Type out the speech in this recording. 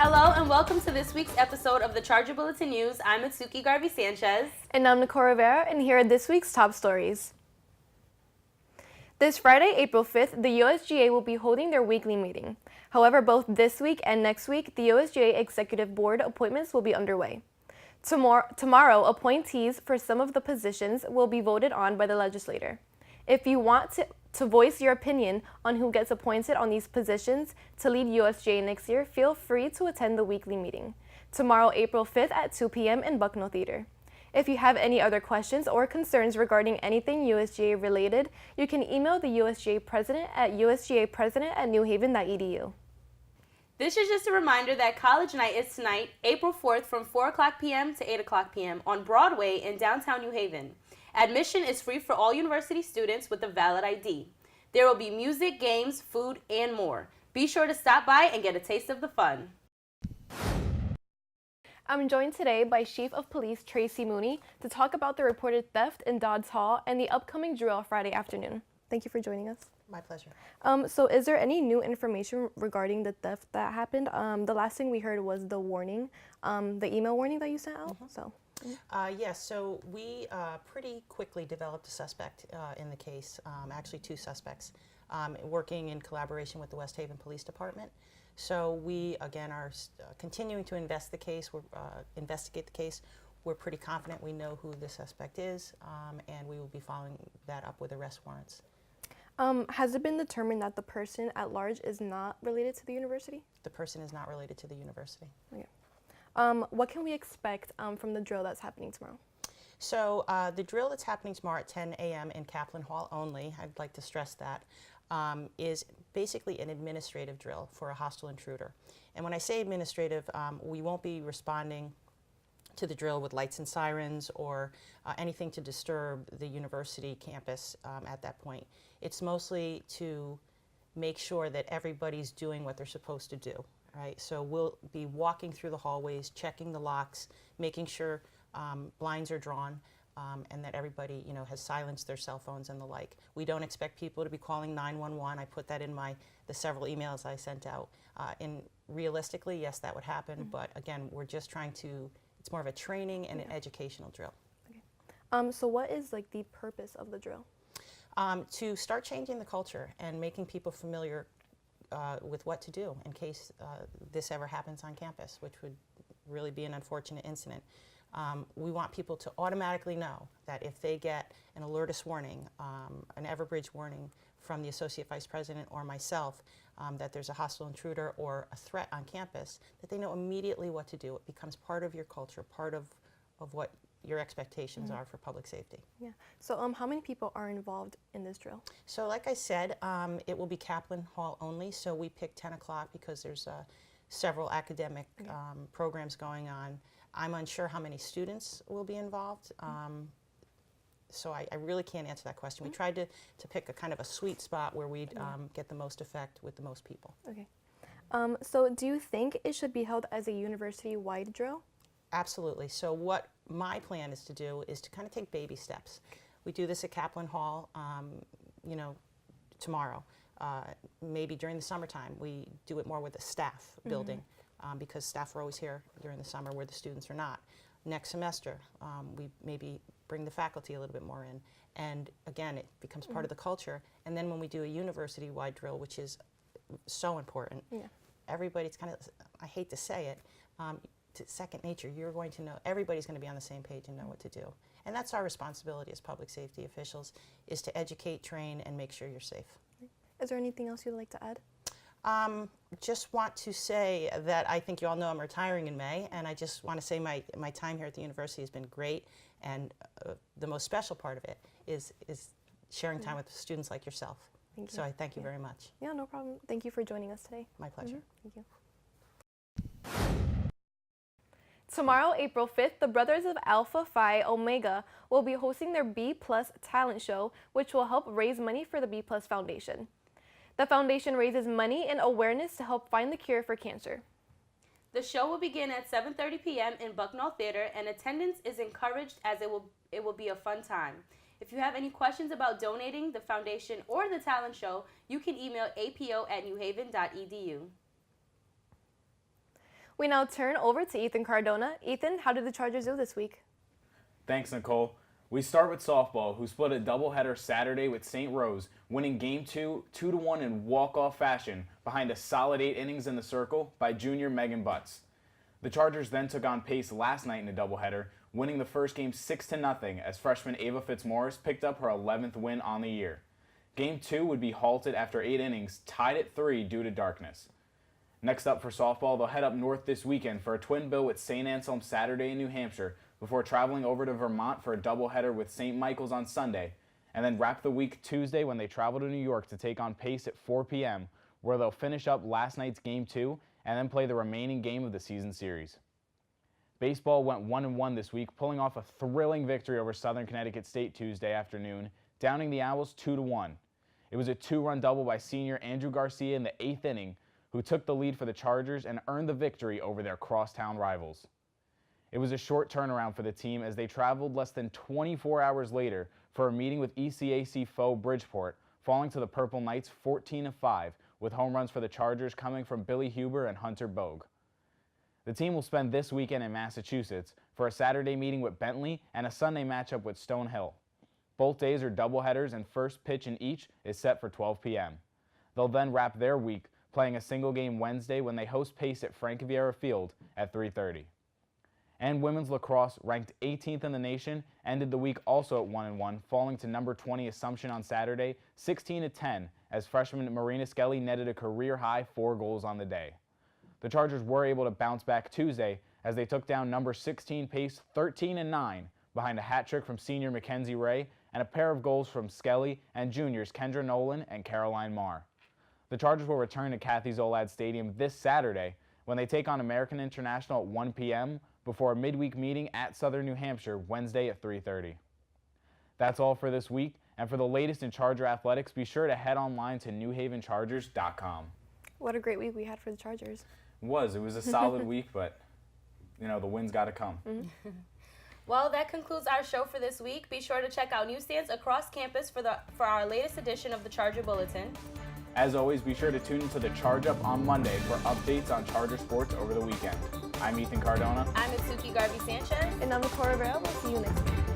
Hello and welcome to this week's episode of the Charger Bulletin News. I'm Atsuki Garvey-Sanchez. And I'm Nicole Rivera, and here are this week's top stories. This Friday, April 5th, the USGA will be holding their weekly meeting. However, both this week and next week, the USGA Executive Board appointments will be underway. Tomorrow, appointees for some of the positions will be voted on by the legislature. If you want to voice your opinion on who gets appointed on these positions to lead USGA next year, feel free to attend the weekly meeting. Tomorrow, April 5th at 2 p.m. in Bucknell Theater. If you have any other questions or concerns regarding anything USGA related, you can email the USGA President at usgapresident@newhaven.edu. This is just a reminder that College Night is tonight, April 4th from 4 o'clock p.m. to 8 o'clock p.m. on Broadway in downtown New Haven. Admission is free for all university students with a valid ID. There will be music, games, food, and more. Be sure to stop by and get a taste of the fun. I'm joined today by Chief of Police Tracy Mooney to talk about the reported theft in Dodds Hall and the upcoming drill Friday afternoon. Thank you for joining us. My pleasure. So is there any new information regarding the theft that happened? The last thing we heard was the warning, the email warning that you sent out. Yes, so we pretty quickly developed a suspect in the case, actually two suspects, working in collaboration with the West Haven Police Department. So we, again, are continuing to investigate the case. We're pretty confident we know who the suspect is, and we will be following that up with arrest warrants. Has it been determined that the person at large is not related to the university? The person is not related to the university. Okay. What can we expect from the drill that's happening tomorrow? So the drill that's happening tomorrow at 10 a.m. in Kaplan Hall only, I'd like to stress that, is basically an administrative drill for a hostile intruder. And when I say administrative, we won't be responding to the drill with lights and sirens or anything to disturb the university campus at that point. It's mostly to make sure that everybody's doing what they're supposed to do. Right, so we'll be walking through the hallways, checking the locks, making sure blinds are drawn, and that everybody, has silenced their cell phones and the like. We don't expect people to be calling 911. I put that in the several emails I sent out. Realistically, yes, that would happen, but again, we're just trying to. It's more of a training and an educational drill. Okay. So what is the purpose of the drill? To start changing the culture and making people familiar with what to do in case this ever happens on campus, which would really be an unfortunate incident. We want people to automatically know that if they get an alertus warning, an Everbridge warning from the Associate Vice President or myself, that there's a hostile intruder or a threat on campus, that they know immediately what to do. It becomes part of your culture, part of what your expectations are for public safety. Yeah. So how many people are involved in this drill? So like I said, it will be Kaplan Hall only. So we picked 10 o'clock because there's several academic programs going on. I'm unsure how many students will be involved. So I really can't answer that question. We tried to pick a kind of a sweet spot where we'd get the most effect with the most people. Okay. So do you think it should be held as a university-wide drill? Absolutely. So what my plan is to do is to kind of take baby steps. We do this at Kaplan Hall, tomorrow. Maybe during the summertime, we do it more with the staff building because staff are always here during the summer where the students are not. Next semester, we maybe bring the faculty a little bit more in. And again, it becomes part of the culture. And then when we do a university-wide drill, which is so important, everybody's kind of, I hate to say it, it's second nature. You're going to know, everybody's going to be on the same page and know what to do. And that's our responsibility as public safety officials, is to educate, train, and make sure you're safe. Is there anything else you'd like to add? Just want to say that I think you all know I'm retiring in May, and I just want to say my time here at the university has been great, and the most special part of it is sharing time with students like yourself. Thank you. So I thank you very much. Yeah, no problem. Thank you for joining us today. My pleasure. Thank you. Tomorrow, April 5th, the Brothers of Alpha Phi Omega will be hosting their B+ Talent Show, which will help raise money for the B+ Foundation. The foundation raises money and awareness to help find the cure for cancer. The show will begin at 7:30 p.m. in Bucknell Theater, and attendance is encouraged as it will be a fun time. If you have any questions about donating the foundation or the talent show, you can email apo@newhaven.edu. We now turn over to Ethan Cardona. Ethan, how did the Chargers do this week? Thanks, Nicole. We start with softball, who split a doubleheader Saturday with St. Rose, winning Game 2 2-1 in walk-off fashion behind a solid 8 innings in the circle by junior Megan Butts. The Chargers then took on Pace last night in a doubleheader, winning the first game 6-0 as freshman Ava Fitzmaurice picked up her 11th win on the year. Game 2 would be halted after 8 innings, tied at 3 due to darkness. Next up for softball, they'll head up north this weekend for a twin bill with St. Anselm Saturday in New Hampshire before traveling over to Vermont for a doubleheader with St. Michael's on Sunday, and then wrap the week Tuesday when they travel to New York to take on Pace at 4 p.m., where they'll finish up last night's Game 2 and then play the remaining game of the season series. Baseball went 1-1 this week, pulling off a thrilling victory over Southern Connecticut State Tuesday afternoon, downing the Owls 2-1. It was a 2-run double by senior Andrew Garcia in the 8th inning, who took the lead for the Chargers and earned the victory over their crosstown rivals. It was a short turnaround for the team as they traveled less than 24 hours later for a meeting with ECAC foe Bridgeport, falling to the Purple Knights 14-5, with home runs for the Chargers coming from Billy Huber and Hunter Bogue. The team will spend this weekend in Massachusetts for a Saturday meeting with Bentley and a Sunday matchup with Stonehill. Both days are doubleheaders and first pitch in each is set for 12 p.m. They'll then wrap their week playing a single game Wednesday when they host Pace at Frank Vieira Field at 3:30. And women's lacrosse, ranked 18th in the nation, ended the week also at 1-1, falling to number 20 Assumption on Saturday, 16-10, as freshman Marina Skelly netted a career-high 4 goals on the day. The Chargers were able to bounce back Tuesday as they took down number 16 Pace 13-9 behind a hat trick from senior Mackenzie Ray and a pair of goals from Skelly and juniors Kendra Nolan and Caroline Marr. The Chargers will return to Kathy Zolad Stadium this Saturday when they take on American International at 1 p.m. before a midweek meeting at Southern New Hampshire Wednesday at 3:30. That's all for this week, and for the latest in Charger athletics, be sure to head online to newhavenchargers.com. What a great week we had for the Chargers. It was a solid week, but the win's got to come. Mm-hmm. Well, that concludes our show for this week. Be sure to check out newsstands across campus for our latest edition of the Charger Bulletin. As always, be sure to tune into the Charge Up on Monday for updates on Charger sports over the weekend. I'm Ethan Cardona. I'm Mitsuki Garvey Sanchez. And I'm Nicole Rivera. We'll see you next week.